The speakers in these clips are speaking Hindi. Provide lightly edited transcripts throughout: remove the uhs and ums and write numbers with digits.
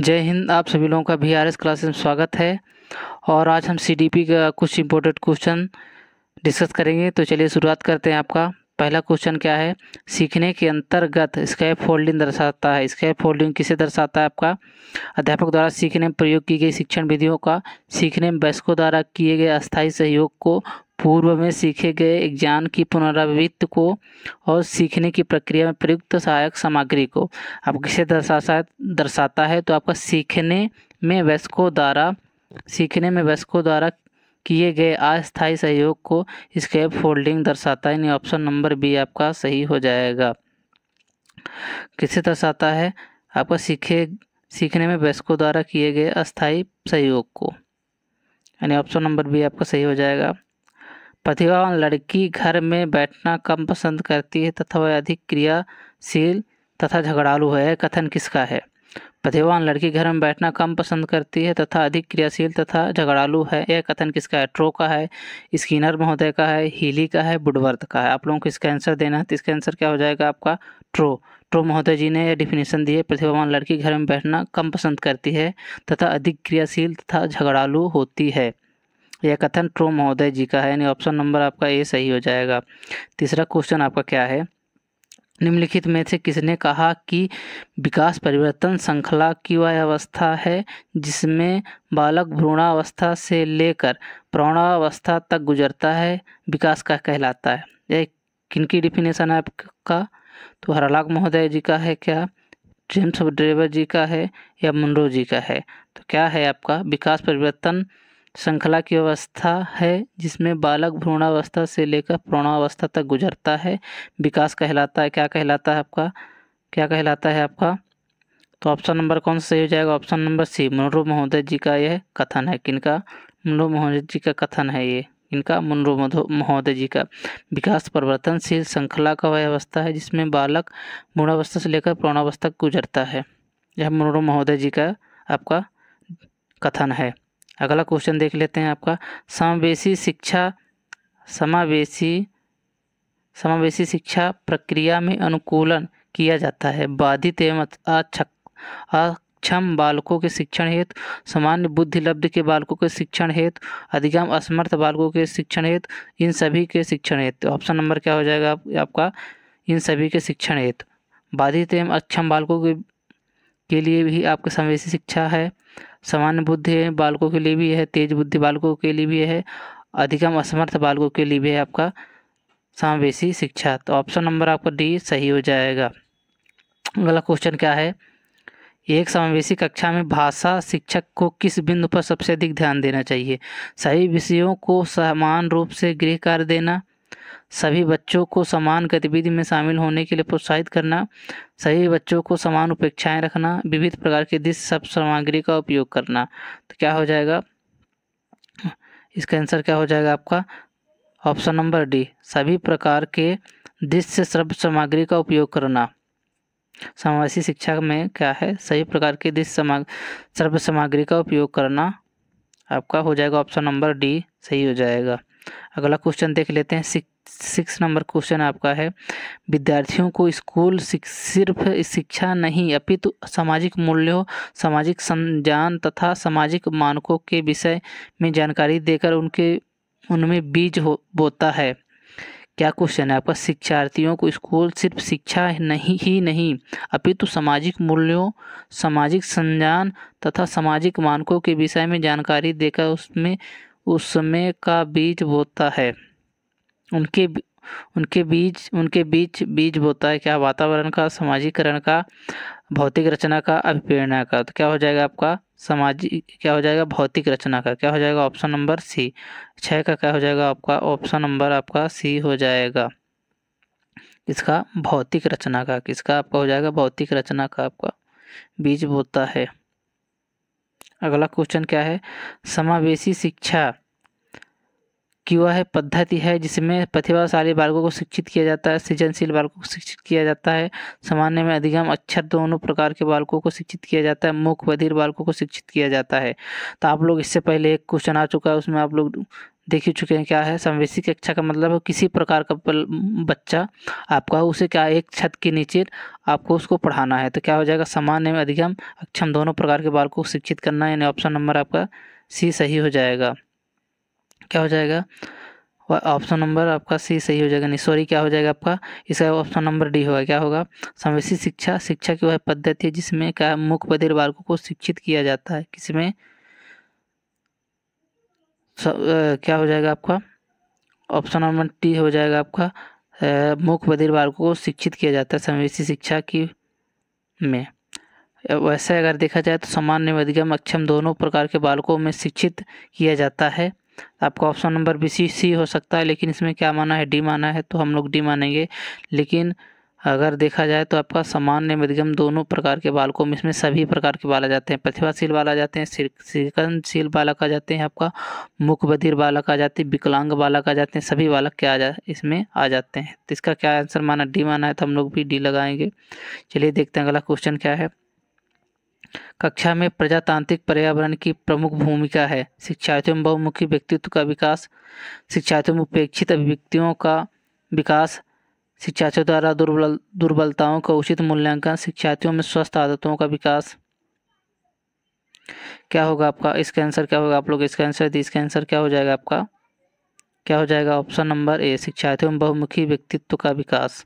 जय हिंद। आप सभी लोगों का VRS क्लासेस में स्वागत है। और आज हम CDP का कुछ इम्पोर्टेंट क्वेश्चन डिस्कस करेंगे। तो चलिए शुरुआत करते हैं। आपका पहला क्वेश्चन क्या है? सीखने के अंतर्गत स्कैप फोल्डिंग दर्शाता है। स्कैप फोल्डिंग किसे दर्शाता है? आपका अध्यापक द्वारा सीखने में प्रयोग की गई शिक्षण विधियों का सीखने में वयस्कों द्वारा किए गए अस्थायी सहयोग को, पूर्व में सीखे गए ज्ञान की पुनरावृत्ति को और सीखने की प्रक्रिया में प्रयुक्त सहायक सामग्री को। अब किसे दर्शाता है? तो आपका सीखने में वयस्कों द्वारा किए गए अस्थायी सहयोग को स्कैप फोल्डिंग दर्शाता है। यानी ऑप्शन नंबर बी आपका सही हो जाएगा। किसे दर्शाता है? आपका सीखने में वयस्कों द्वारा किए गए अस्थायी सहयोग को, यानी ऑप्शन नंबर बी आपका सही हो जाएगा। प्रतिभावान लड़की घर में बैठना कम पसंद करती है तथा वह अधिक क्रियाशील तथा झगड़ालू है। कथन किसका है? प्रतिभावान लड़की घर में बैठना कम पसंद करती है तथा अधिक क्रियाशील तथा झगड़ालू है। यह कथन किसका है? ट्रो का है, स्किनर महोदय का है, हीली का है, वुडवर्थ का है। आप लोगों को इसका आंसर देना है। तो इसका आंसर क्या हो जाएगा आपका? ट्रो महोदय जी ने यह डिफिनेशन दी है। प्रतिभावान लड़की घर में बैठना कम पसंद करती है तथा अधिक क्रियाशील तथा झगड़ालू होती है। यह कथन ट्रो महोदय जी का है, यानी ऑप्शन नंबर आपका ए सही हो जाएगा। तीसरा क्वेश्चन आपका क्या है? निम्नलिखित में से किसने कहा कि विकास परिवर्तन श्रृंखला की वह अवस्था है जिसमें बालक भ्रूणावस्था से लेकर प्रौढ़ावस्था तक गुजरता है? विकास का कहलाता है। यह किनकी डिफिनेशन है आपका? तो हरलाक महोदय जी का है क्या, जेम्स ड्रेवर जी का है, या मुनरो जी का है? तो क्या है आपका? विकास परिवर्तन श्रृंखला की अवस्था है जिसमें बालक भ्रूणावस्था से लेकर प्रौढ़ावस्था तक गुजरता है। विकास कहलाता है। क्या कहलाता है आपका? क्या कहलाता है आपका? तो ऑप्शन नंबर कौन सा सही हो जाएगा? ऑप्शन नंबर सी, मुनरो महोदय जी का यह कथन है। किनका? मुनरो महोदय जी का कथन है ये। इनका मुनरो महोदय जी का। विकास परिवर्तनशील श्रृंखला का वह अवस्था है जिसमें बालक भ्रूणावस्था से लेकर प्रौढ़ावस्था तक गुजरता है। यह मुनरो महोदय जी का आपका कथन है। अगला क्वेश्चन देख लेते हैं आपका। समावेशी शिक्षा प्रक्रिया में अनुकूलन किया जाता है बाधित एवं अक्षम बालकों के शिक्षण हेतु, सामान्य बुद्धि लब्ध के बालकों के शिक्षण हेतु, अधिगम असमर्थ बालकों के शिक्षण हेतु, इन सभी के शिक्षण हेतु। ऑप्शन नंबर क्या हो जाएगा आपका? इन सभी के शिक्षण हेतु। बाधित एवं अक्षम बालकों के लिए भी आपका समावेशी शिक्षा है, सामान्य बुद्धि बालकों के लिए भी है, तेज बुद्धि बालकों के लिए भी है, अधिगम असमर्थ बालकों के लिए भी है आपका समावेशी शिक्षा। तो ऑप्शन नंबर आपका डी सही हो जाएगा। अगला क्वेश्चन क्या है? एक समावेशी कक्षा में भाषा शिक्षक को किस बिंदु पर सबसे अधिक ध्यान देना चाहिए? सभी विषयों को समान रूप से गृह कार्य देना, सभी बच्चों को समान गतिविधि में शामिल होने के लिए प्रोत्साहित करना, सभी बच्चों को समान अपेक्षाएं रखना, विविध प्रकार की दृश्य शब्द सामग्री का उपयोग करना। तो क्या हो जाएगा इसका आंसर? क्या हो जाएगा आपका? ऑप्शन नंबर डी, सभी प्रकार के दृश्य शब्द सामग्री का उपयोग करना। समावेशी शिक्षा में क्या है? सभी प्रकार के दृश्य शब्द सामग्री का उपयोग करना आपका हो जाएगा। ऑप्शन नंबर डी सही हो जाएगा। अगला क्वेश्चन देख लेते हैं। 6 नंबर क्वेश्चन आपका है। विद्यार्थियों को स्कूल सिर्फ शिक्षा नहीं अपितु सामाजिक मूल्यों, सामाजिक संज्ञान तथा सामाजिक मानकों के विषय में जानकारी देकर उनमें बीज बोता है। क्या क्वेश्चन है आपका? शिक्षार्थियों को स्कूल सिर्फ शिक्षा नहीं अपितु सामाजिक मूल्यों, सामाजिक संज्ञान तथा सामाजिक मानकों के विषय में जानकारी देकर उसमें का बीज बोता है। उनके बीज बोता है क्या? वातावरण का, सामाजिकरण का, भौतिक रचना का, अभिप्रेरणा का। तो क्या हो जाएगा आपका? क्या हो जाएगा? भौतिक रचना का। क्या हो जाएगा? Option number C. 6 का क्या हो जाएगा आपका? ऑप्शन नंबर आपका सी हो जाएगा। इसका भौतिक रचना का। किसका आपका हो जाएगा? भौतिक रचना का आपका बीज बोता है। अगला क्वेश्चन क्या है? समावेशी शिक्षा की वह पद्धति है जिसमें प्रतिभाशाली बालकों को शिक्षित किया जाता है, सृजनशील बालकों को शिक्षित किया जाता है, सामान्य में अधिगम अक्षर दोनों प्रकार के बालकों को शिक्षित किया जाता है, मूक बधिर बालकों को शिक्षित किया जाता है। तो आप लोग इससे पहले एक क्वेश्चन आ चुका है, उसमें आप लोग देख ही चुके हैं क्या है। समावेशी कक्षा का मतलब है किसी प्रकार का बच्चा आपका उसे क्या एक छत के नीचे आपको उसको पढ़ाना है। तो क्या हो जाएगा, सामान्य में अधिगम अक्षम दोनों प्रकार के बालकों को शिक्षित करना, यानी ऑप्शन नंबर आपका सी सही हो जाएगा। क्या हो जाएगा, ऑप्शन नंबर आपका सी सही हो जाएगा, नहीं सॉरी, क्या हो जाएगा आपका, इसका ऑप्शन नंबर डी होगा। क्या होगा, समावेशी शिक्षा, शिक्षा की वह पद्धति है जिसमें क्या मुख बधिर बालकों को शिक्षित किया जाता है। किसमें क्या हो जाएगा आपका, ऑप्शन नंबर टी हो जाएगा आपका, मुख बधिर बालकों को शिक्षित किया जाता है समावेशी शिक्षा की में। वैसे अगर देखा जाए तो सामान्य व अधिगम अक्षम दोनों प्रकार के बालकों में शिक्षित किया जाता है। आपका ऑप्शन नंबर बी सी हो सकता है, लेकिन इसमें क्या माना है, डी माना है, तो हम लोग डी मानेंगे। लेकिन अगर देखा जाए तो आपका सामान्य मध्यम दोनों प्रकार के बालकों में इसमें सभी प्रकार के बाल आ जाते हैं। प्रतिभाशील बाल आ जाते हैं, सृजनशील बालक आ जाते हैं, आपका मुख बधिर बालक आ जाते हैं, विकलांग बालक आ जाते हैं, सभी बालक क्या इसमें आ जाते हैं। तो इसका क्या आंसर माना, डी माना है, तो हम लोग भी डी लगाएंगे। चलिए देखते हैं अगला क्वेश्चन क्या है। कक्षा में प्रजातांत्रिक पर्यावरण की प्रमुख भूमिका है। शिक्षार्थियों में बहुमुखी व्यक्तित्व का विकास, शिक्षार्थियों में उपेक्षित अभिव्यक्तियों का विकास, शिक्षार्थियों द्वारा दुर्बलताओं का उचित मूल्यांकन, शिक्षार्थियों में स्वस्थ आदतों का विकास। क्या होगा आपका, इसका आंसर क्या होगा, आप लोग इसका आंसर दी, इसका आंसर क्या हो जाएगा आपका, क्या हो जाएगा, ऑप्शन नंबर ए, शिक्षार्थियों में बहुमुखी व्यक्तित्व का विकास।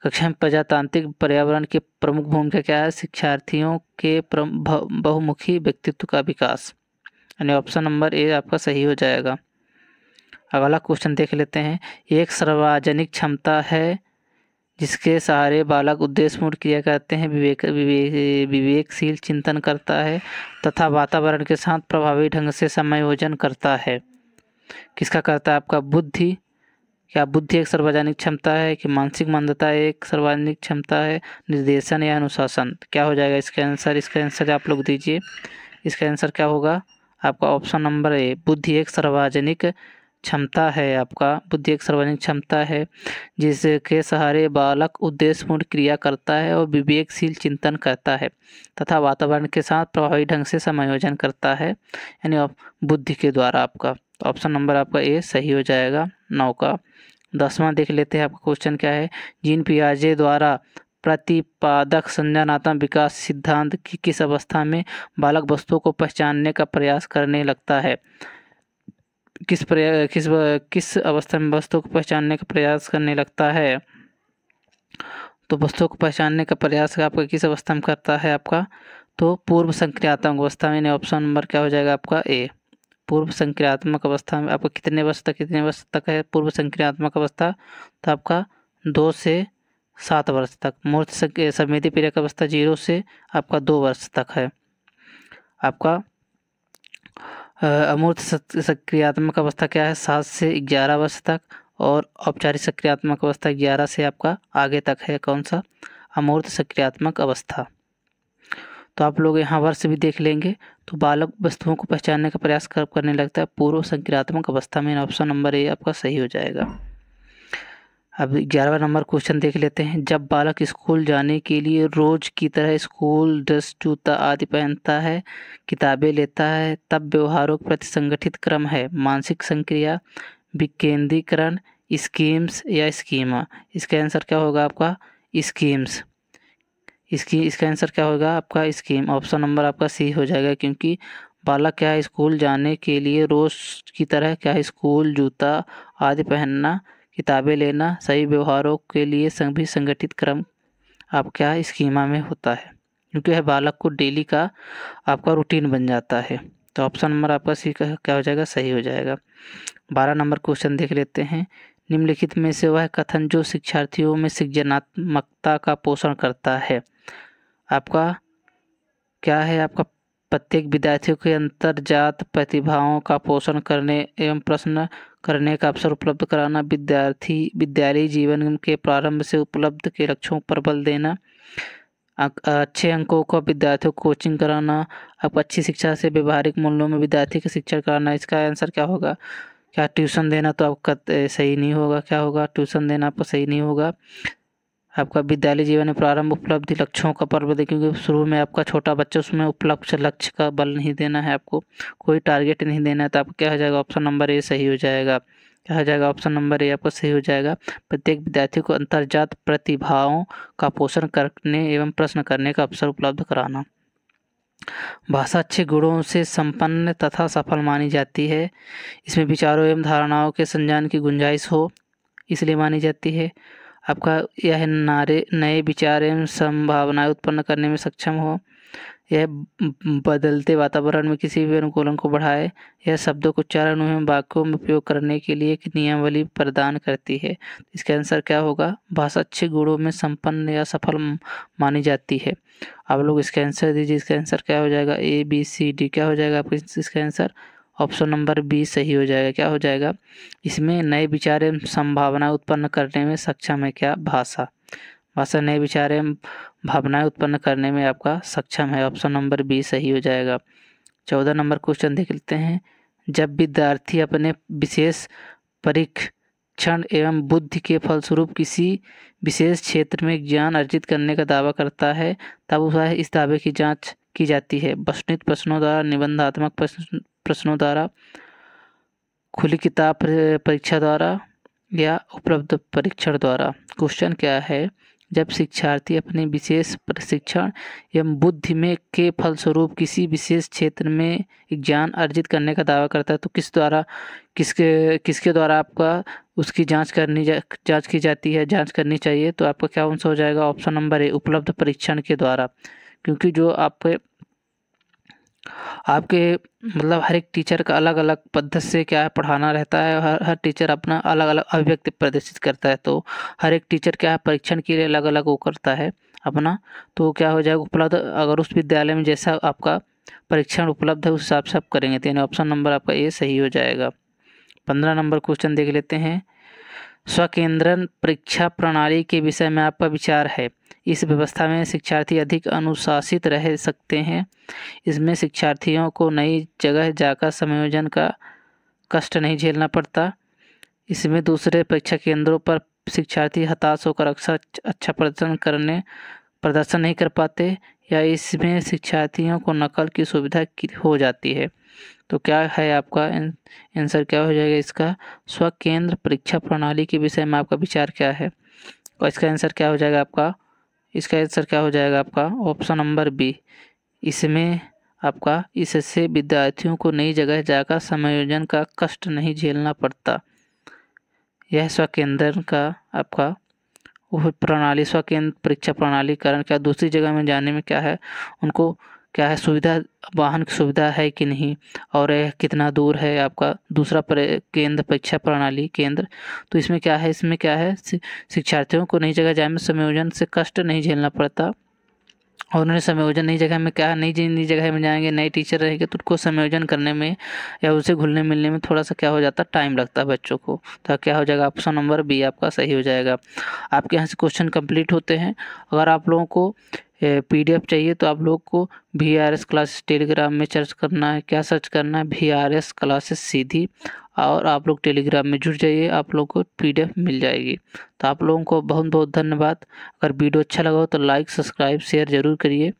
कक्षा में प्रजातांत्रिक पर्यावरण की प्रमुख भूमिका क्या है, शिक्षार्थियों के बहुमुखी व्यक्तित्व का विकास, यानी ऑप्शन नंबर ए आपका सही हो जाएगा। अगला क्वेश्चन देख लेते हैं। एक सार्वजनिक क्षमता है जिसके सहारे बालक उद्देश्यपूर्ण क्रिया करते हैं, विवेकशील चिंतन करता है तथा वातावरण के साथ प्रभावी ढंग से समायोजन करता है। किसका करता है, आपका बुद्धि। क्या बुद्धि एक सार्वजनिक क्षमता है कि मानसिक मंदता एक सार्वजनिक क्षमता है, निर्देशन या अनुशासन। क्या हो जाएगा इसका आंसर, इसका आंसर आप लोग दीजिए। इसका आंसर क्या होगा आपका, ऑप्शन नंबर ए, बुद्धि एक सार्वजनिक क्षमता है। आपका बुद्धि एक सार्वजनिक क्षमता है जिसके सहारे बालक उद्देश्यपूर्ण क्रिया करता है और विवेकशील चिंतन करता है तथा वातावरण के साथ प्रभावी ढंग से समायोजन करता है, यानी बुद्धि के द्वारा। आपका ऑप्शन नंबर आपका ए सही हो जाएगा। 9 का 10वां देख लेते हैं आपका क्वेश्चन क्या है। जीन पियाजे द्वारा प्रतिपादक संज्ञानात्मक विकास सिद्धांत की किस अवस्था में बालक वस्तुओं को पहचानने का प्रयास करने लगता है। किस अवस्था में वस्तुओं को पहचानने का प्रयास करने लगता है। तो वस्तुओं को पहचानने का प्रयास आपका किस अवस्था में करता है आपका, तो पूर्व संक्रियात्मक अवस्था में। ऑप्शन नंबर क्या हो जाएगा आपका ए, पूर्व संक्रियात्मक अवस्था में। आपका कितने वर्ष तक है पूर्व संक्रियात्मक अवस्था, तो आपका 2 से 7 वर्ष तक। मूर्त संवेदी प्रेरक अवस्था 0 से आपका 2 वर्ष तक है। आपका अमूर्त सक्रियात्मक अवस्था क्या है, 7 से 11 वर्ष तक। और औपचारिक सक्रियात्मक अवस्था 11 से आपका आगे तक है। कौन सा, अमूर्त सक्रियात्मक अवस्था। तो आप लोग यहाँ वर्ष भी देख लेंगे। तो बालक वस्तुओं को पहचानने का प्रयास करने लगता है पूर्व संक्रियात्मक अवस्था में। ऑप्शन नंबर ए आपका सही हो जाएगा। अब 11वां नंबर क्वेश्चन देख लेते हैं। जब बालक स्कूल जाने के लिए रोज की तरह स्कूल ड्रेस, जूता आदि पहनता है, किताबें लेता है, तब व्यवहारों के प्रति संगठित क्रम है, मानसिक संक्रिया, विकेंद्रीकरण, स्कीम्स या स्कीमा। इसका आंसर क्या होगा आपका, स्कीम्स। इसका आंसर क्या होगा आपका, स्कीम। ऑप्शन नंबर आपका सी हो जाएगा, क्योंकि बालक क्या है स्कूल जाने के लिए रोज की तरह क्या है स्कूल जूता आदि पहनना, किताबें लेना, सही व्यवहारों के लिए सभी संगठित क्रम आप क्या है स्कीमा में होता है, क्योंकि यह बालक को डेली का आपका रूटीन बन जाता है। तो ऑप्शन नंबर आपका सी का क्या हो जाएगा, सही हो जाएगा। 12 नंबर क्वेश्चन देख लेते हैं। निम्नलिखित में से वह कथन जो शिक्षार्थियों में सृजनात्मकता का पोषण करता है, आपका क्या है, आपका प्रत्येक विद्यार्थियों के अंतर्जात प्रतिभाओं का पोषण करने एवं प्रश्न करने का अवसर उपलब्ध कराना, विद्यालयी जीवन के प्रारंभ से उपलब्ध के लक्ष्यों पर बल देना, अच्छे अंकों का विद्यार्थियों को कोचिंग कराना, आपको अच्छी शिक्षा से व्यवहारिक मूल्यों में विद्यार्थी का शिक्षण कराना। इसका आंसर क्या होगा, क्या ट्यूशन देना, तो आपका सही नहीं होगा। क्या होगा, ट्यूशन देना आपका सही नहीं होगा। आपका विद्यालय जीवन में प्रारंभ उपलब्धि लक्ष्यों का पर्व दे, क्योंकि शुरू में आपका छोटा बच्चा, उसमें उपलब्ध लक्ष्य का बल नहीं देना है, आपको कोई टारगेट नहीं देना है। तो आपका क्या हो जाएगा, ऑप्शन नंबर ए सही हो जाएगा। क्या हो जाएगा, ऑप्शन नंबर ए आपका सही हो जाएगा। प्रत्येक विद्यार्थी को अंतर्जात प्रतिभाओं का पोषण करने एवं प्रश्न करने का अवसर उपलब्ध कराना। भाषा अच्छे गुणों से संपन्न तथा सफल मानी जाती है। इसमें विचारों एवं धारणाओं के संजान की गुंजाइश हो, इसलिए मानी जाती है। आपका यह नए विचार एवं संभावनाएं उत्पन्न करने में सक्षम हो। यह बदलते वातावरण में किसी भी अनुकूलन को बढ़ाए। यह शब्दों को उच्चारण एवं वाक्यों में उपयोग करने के लिए एक नियमावली प्रदान करती है। इसका आंसर क्या होगा, भाषा अच्छे गुणों में संपन्न या सफल मानी जाती है। आप लोग इसका आंसर दीजिए। इसका आंसर क्या हो जाएगा, ए बी सी डी। क्या हो जाएगा आपका इसका आंसर, ऑप्शन नंबर बी सही हो जाएगा। क्या हो जाएगा, इसमें नए विचार एवं संभावना उत्पन्न करने में सक्षम है क्या, भाषा। भाषा नए विचार एवं भावनाएं उत्पन्न करने में आपका सक्षम है, ऑप्शन नंबर बी सही हो जाएगा। 14 नंबर क्वेश्चन देख लेते हैं। जब विद्यार्थी अपने विशेष परीक्षण एवं बुद्धि के फलस्वरूप किसी विशेष क्षेत्र में ज्ञान अर्जित करने का दावा करता है, तब वह इस दावे की जांच की जाती है। वस्तुनिष्ठ प्रश्नों द्वारा, निबंधात्मक प्रश्नों द्वारा, खुली किताब परीक्षा द्वारा या उपलब्ध परीक्षण द्वारा। क्वेश्चन क्या है, जब शिक्षार्थी अपने विशेष प्रशिक्षण एवं बुद्धि में के फलस्वरूप किसी विशेष क्षेत्र में ज्ञान अर्जित करने का दावा करता है, तो किसके द्वारा आपका उसकी जांच की जाती है, जांच करनी चाहिए। तो आपका क्या आंसर हो जाएगा, ऑप्शन नंबर ए उपलब्ध परीक्षण के द्वारा। क्योंकि जो आपके मतलब हर एक टीचर का अलग अलग पद्धति से क्या है पढ़ाना रहता है। हर टीचर अपना अलग अलग अभिव्यक्ति प्रदर्शित करता है। तो हर एक टीचर क्या है परीक्षण के लिए अलग अलग वो करता है अपना। तो क्या हो जाएगा, उपलब्ध, अगर उस विद्यालय में जैसा आपका परीक्षण उपलब्ध है उस हिसाब से आप करेंगे। तो यानी ऑप्शन नंबर आपका ए सही हो जाएगा। 15 नंबर क्वेश्चन देख लेते हैं। स्वकेंद्रन परीक्षा प्रणाली के विषय में आपका विचार है। इस व्यवस्था में शिक्षार्थी अधिक अनुशासित रह सकते हैं। इसमें शिक्षार्थियों को नई जगह जाकर समायोजन का कष्ट नहीं झेलना पड़ता। इसमें दूसरे परीक्षा केंद्रों पर शिक्षार्थी हताश होकर अक्सर अच्छा प्रदर्शन नहीं कर पाते, या इसमें शिक्षार्थियों को नकल की सुविधा हो जाती है। तो क्या है आपका आंसर, क्या हो जाएगा इसका, स्वकेंद्र परीक्षा प्रणाली के विषय में आपका विचार क्या है। और इसका आंसर क्या हो जाएगा आपका, इसका आंसर क्या हो जाएगा आपका, ऑप्शन नंबर बी। इसमें आपका इससे विद्यार्थियों को नई जगह जाकर समायोजन का कष्ट नहीं झेलना पड़ता। यह स्वकेंद्र का आपका वह प्रणाली, स्वकेंद्र परीक्षा प्रणाली कारण क्या दूसरी जगह में जाने में क्या है उनको क्या है सुविधा, वाहन की सुविधा है कि नहीं, और कितना दूर है आपका दूसरा केंद्र परीक्षा प्रणाली केंद्र। तो इसमें क्या है शिक्षार्थियों को नई जगह जाने में समायोजन से कष्ट नहीं झेलना पड़ता। और उन्होंने समायोजन नई जगह में क्या नई जगह में जाएंगे, नए टीचर रहेंगे तो उनको समायोजन करने में या उनसे घुलने मिलने में थोड़ा सा क्या हो जाता है, टाइम लगता है बच्चों को। तो क्या हो जाएगा, ऑप्शन नंबर बी आपका सही हो जाएगा। आपके यहाँ से क्वेश्चन कंप्लीट होते हैं। अगर आप लोगों को PDF चाहिए तो आप लोग को VRS क्लासेस टेलीग्राम में सर्च करना है। क्या सर्च करना है, VRS क्लासेस सीधी, और आप लोग टेलीग्राम में जुड़ जाइए, आप लोग को PDF मिल जाएगी। तो आप लोगों को बहुत बहुत धन्यवाद। अगर वीडियो अच्छा लगा हो तो लाइक सब्सक्राइब शेयर ज़रूर करिए।